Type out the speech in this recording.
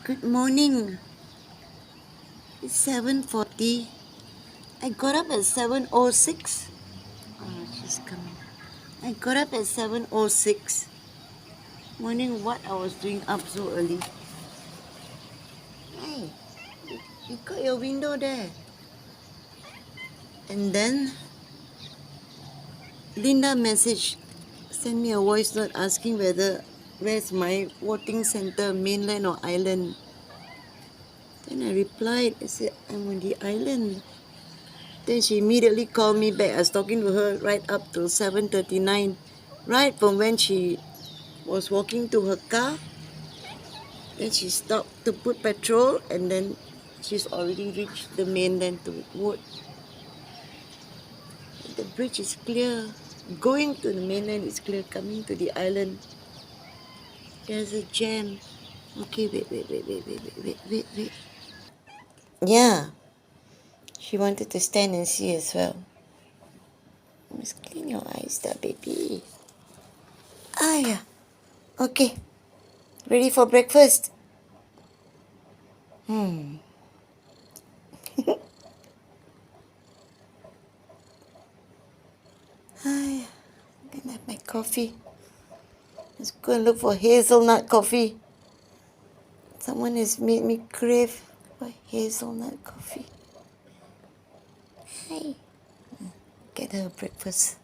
Good morning. It's 7:40. I got up at 7:06. Oh, she's coming. I got up at 7:06. Wondering what I was doing up so early. Hey, you got your window there. And then Linda sent me a voice note asking where's my voting center, mainland or island. Then I replied, I said, I'm on the island. Then she immediately called me back. I was talking to her right up till 7:39, right from when she was walking to her car. Then she stopped to put petrol, and then she's already reached the mainland to Wood. The bridge is clear. Going to the mainland is clear. Coming to the island, there's a jam. Okay, wait. Yeah, she wanted to stand and see as well. Must clean your eyes, there, baby. Ah, yeah. Okay, ready for breakfast? Hi, I'm gonna have my coffee. Let's go and look for hazelnut coffee. Someone has made me crave for hazelnut coffee. Hi. Get her breakfast.